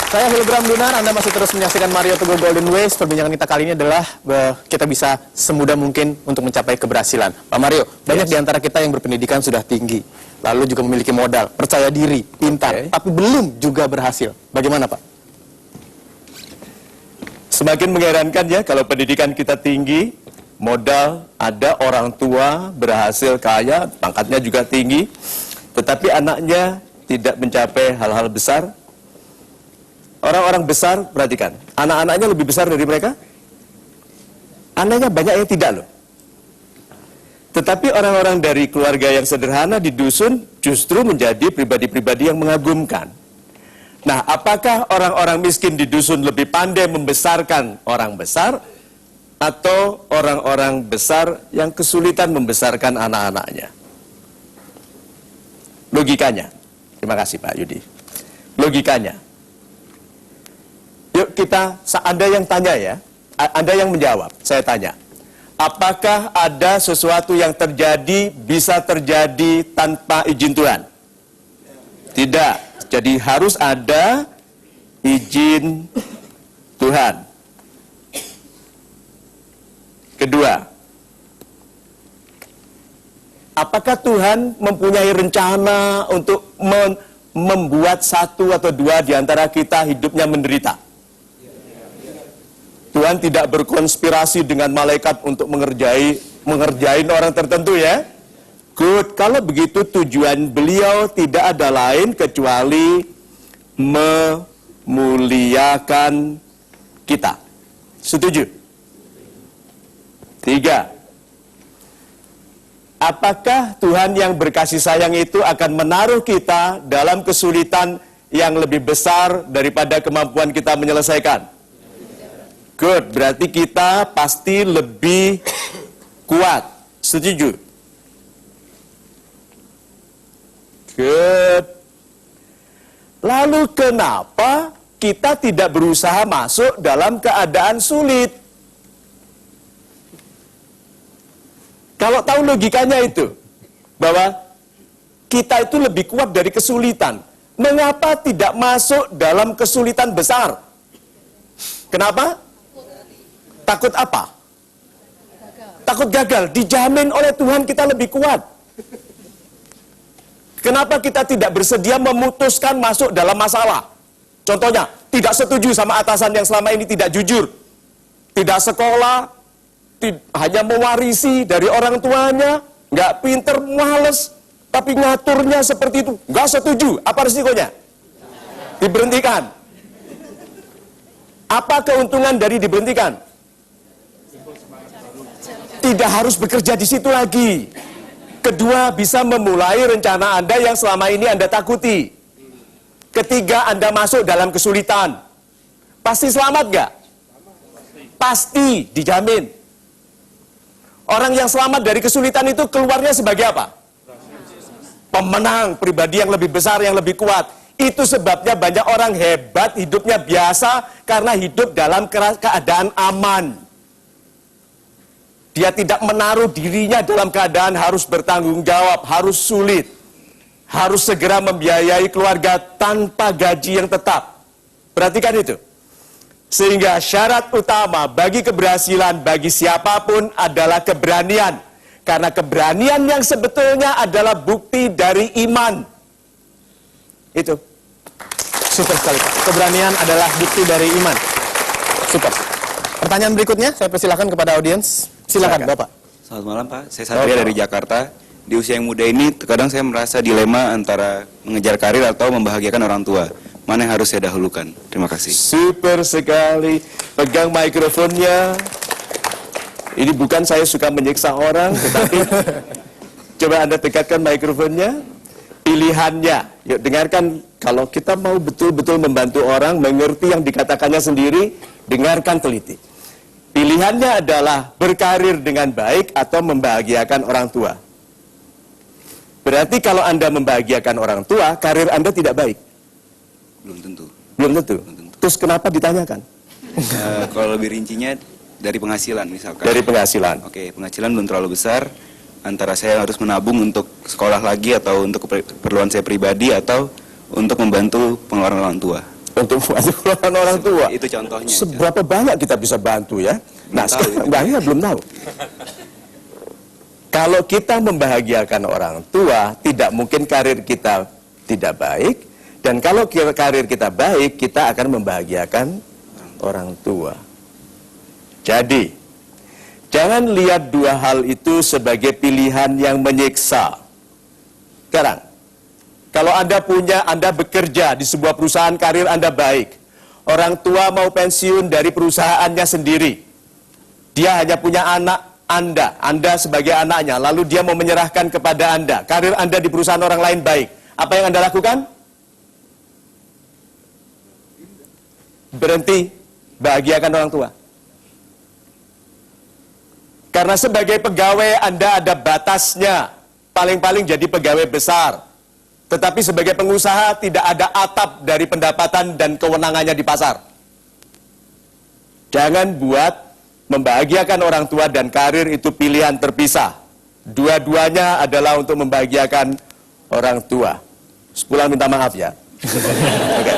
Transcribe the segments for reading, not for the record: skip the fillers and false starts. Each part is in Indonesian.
Saya Hilgram Dunar, Anda masih terus menyaksikan Mario Teguh Golden Ways. Perbincangan kita kali ini adalah kita bisa semudah mungkin untuk mencapai keberhasilan. Pak Mario, banyak di antara kita yang berpendidikan sudah tinggi, lalu juga memiliki modal, percaya diri, pintar, tapi belum juga berhasil. Bagaimana Pak? Semakin mengherankan ya kalau pendidikan kita tinggi, modal ada, orang tua berhasil kaya, pangkatnya juga tinggi, tetapi anaknya tidak mencapai hal-hal besar. Orang-orang besar, perhatikan, anak-anaknya lebih besar dari mereka? Anaknya banyak yang tidak loh. Tetapi orang-orang dari keluarga yang sederhana di dusun justru menjadi pribadi-pribadi yang mengagumkan. Nah, apakah orang-orang miskin di dusun lebih pandai membesarkan orang besar, atau orang-orang besar yang kesulitan membesarkan anak-anaknya? Logikanya, terima kasih Pak Yudi. Logikanya, yuk kita, Anda yang tanya ya, Anda yang menjawab, saya tanya. Apakah ada sesuatu yang terjadi, bisa terjadi tanpa izin Tuhan? Tidak, jadi harus ada izin Tuhan. Kedua, apakah Tuhan mempunyai rencana untuk membuat satu atau dua di antara kita hidupnya menderita? Tuhan tidak berkonspirasi dengan malaikat untuk mengerjain orang tertentu ya. Good, kalau begitu tujuan beliau tidak ada lain kecuali memuliakan kita. Setuju? Tiga, apakah Tuhan yang berkasih sayang itu akan menaruh kita dalam kesulitan yang lebih besar daripada kemampuan kita menyelesaikan? Good, berarti kita pasti lebih kuat. Setuju? Good. Lalu kenapa kita tidak berusaha masuk dalam keadaan sulit? Kalau tahu logikanya itu, bahwa kita itu lebih kuat dari kesulitan, mengapa tidak masuk dalam kesulitan besar? Kenapa? Takut apa? Takut gagal. Dijamin oleh Tuhan kita lebih kuat. Kenapa kita tidak bersedia memutuskan masuk dalam masalah? Contohnya, tidak setuju sama atasan yang selama ini tidak jujur, tidak sekolah, hanya mewarisi dari orang tuanya, nggak pinter, males, tapi ngaturnya seperti itu, nggak setuju. Apa resikonya? Diberhentikan. Apa keuntungan dari diberhentikan? Tidak harus bekerja di situ lagi. Kedua, bisa memulai rencana Anda yang selama ini Anda takuti. Ketiga, Anda masuk dalam kesulitan. Pasti selamat nggak? Pasti, dijamin. Orang yang selamat dari kesulitan itu keluarnya sebagai apa? Pemenang, pribadi yang lebih besar, yang lebih kuat. Itu sebabnya banyak orang hebat, hidupnya biasa, karena hidup dalam keadaan aman. Dia tidak menaruh dirinya dalam keadaan harus bertanggung jawab, harus sulit. Harus segera membiayai keluarga tanpa gaji yang tetap. Perhatikan itu. Sehingga syarat utama bagi keberhasilan bagi siapapun adalah keberanian. Karena keberanian yang sebetulnya adalah bukti dari iman. Itu. Super sekali Pak. Keberanian adalah bukti dari iman. Super. Pertanyaan berikutnya, saya persilakan kepada audiens. Silakan Bapak. Selamat malam Pak, saya Satria dari Jakarta. Di usia yang muda ini, terkadang saya merasa dilema antara mengejar karir atau membahagiakan orang tua. Mana yang harus saya dahulukan? Terima kasih. Super sekali. Pegang mikrofonnya. Ini bukan saya suka menyiksa orang, tetapi coba Anda dekatkan mikrofonnya. Pilihannya, yuk dengarkan. Kalau kita mau betul-betul membantu orang mengerti yang dikatakannya sendiri, dengarkan teliti. Pilihannya adalah berkarir dengan baik atau membahagiakan orang tua. Berarti kalau Anda membahagiakan orang tua, karir Anda tidak baik. Belum tentu. Belum tentu. Terus kenapa ditanyakan? Kalau lebih rincinya dari penghasilan misalkan. Dari penghasilan. Oke, penghasilan belum terlalu besar. Antara saya harus menabung untuk sekolah lagi atau untuk keperluan saya pribadi atau untuk membantu pengeluaran orang tua. untuk membantu keluarga orang tua. Itu contohnya. Seberapa banyak kita bisa bantu ya? Nah, sekarang banyak belum tahu. Kalau kita membahagiakan orang tua, tidak mungkin karir kita tidak baik. Dan kalau karir kita baik, kita akan membahagiakan orang tua. Jadi, jangan lihat dua hal itu sebagai pilihan yang menyiksa. Sekarang, kalau Anda bekerja di sebuah perusahaan, karir Anda baik. Orang tua mau pensiun dari perusahaannya sendiri. Dia hanya punya anak Anda sebagai anaknya, lalu dia mau menyerahkan kepada Anda. Karir Anda di perusahaan orang lain baik. Apa yang Anda lakukan? Berhenti bahagiakan orang tua. Karena sebagai pegawai Anda ada batasnya. Paling-paling jadi pegawai besar. Tetapi sebagai pengusaha tidak ada atap dari pendapatan dan kewenangannya di pasar. Jangan buat membahagiakan orang tua dan karir itu pilihan terpisah. Dua-duanya adalah untuk membahagiakan orang tua. Sepulang minta maaf ya. Oke.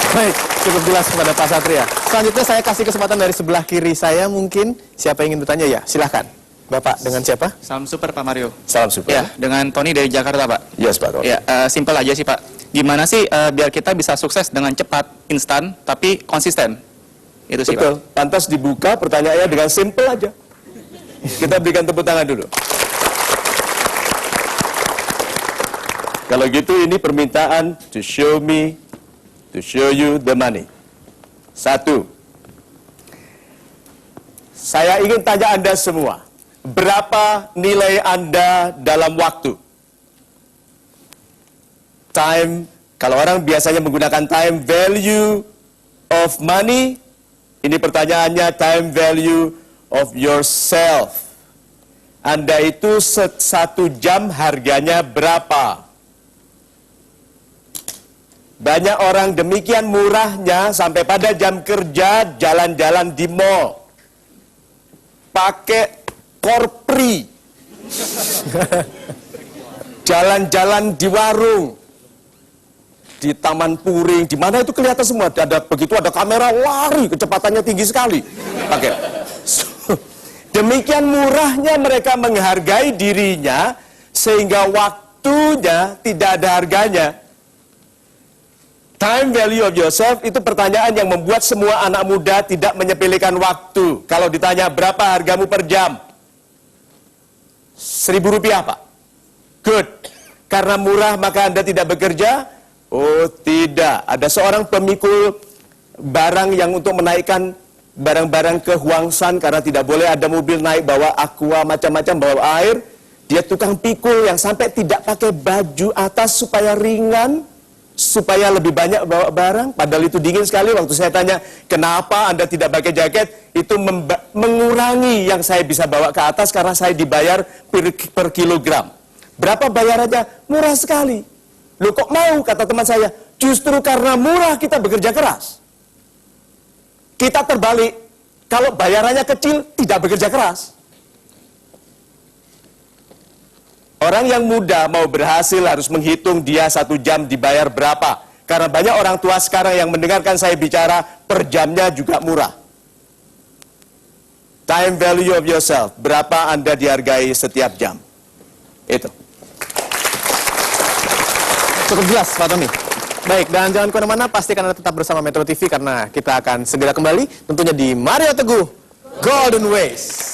Baik, cukup jelas kepada Pak Satria. Selanjutnya saya kasih kesempatan dari sebelah kiri saya mungkin. Siapa yang ingin bertanya ya? Silahkan. Bapak dengan siapa? Salam super Pak Mario. Salam super. Ya, dengan Tony dari Jakarta Pak. Yes Pak Tony. Ya, simpel aja sih Pak. Gimana sih biar kita bisa sukses dengan cepat, instan, tapi konsisten? Itu sih Betul. Pak. Pantas dibuka pertanyaannya dengan simple aja. Kita berikan tepuk tangan dulu. Kalau gitu ini permintaan to show you the money. 1. Saya ingin tanya Anda semua. Berapa nilai Anda dalam waktu? Time, kalau orang biasanya menggunakan time value of money, ini pertanyaannya time value of yourself. Anda itu 1 jam harganya berapa? Banyak orang demikian murahnya sampai pada jam kerja jalan-jalan di mall. Pakai korpri. Jalan-jalan di warung. Di Taman Puring, di mana itu kelihatan semua. Begitu ada kamera, lari, kecepatannya tinggi sekali. Oke. Demikian murahnya mereka menghargai dirinya, sehingga waktunya tidak ada harganya. Time value of yourself itu pertanyaan yang membuat semua anak muda tidak menyepelekan waktu. Kalau ditanya berapa hargamu per jam? Rp1.000 Pak. Good. Karena murah maka Anda tidak bekerja? Oh tidak. Ada seorang pemikul barang yang untuk menaikkan barang-barang ke Huangshan karena tidak boleh ada mobil naik bawa aqua macam-macam, bawa air. Dia tukang pikul yang sampai tidak pakai baju atas supaya ringan, supaya lebih banyak bawa barang, padahal itu dingin sekali. Waktu saya tanya, kenapa Anda tidak pakai jaket? Itu mengurangi yang saya bisa bawa ke atas karena saya dibayar per kilogram. Berapa bayarannya? Murah sekali. Loh kok mau, kata teman saya, justru karena murah kita bekerja keras. Kita terbalik, kalau bayarannya kecil, tidak bekerja keras. Orang yang muda mau berhasil harus menghitung dia 1 jam dibayar berapa. Karena banyak orang tua sekarang yang mendengarkan saya bicara, per jamnya juga murah. Time value of yourself, berapa Anda dihargai setiap jam. Itu. Cukup jelas Pak Tony. Baik, dan jangan kemana-mana, pastikan Anda tetap bersama Metro TV karena kita akan segera kembali tentunya di Mario Teguh Golden Ways.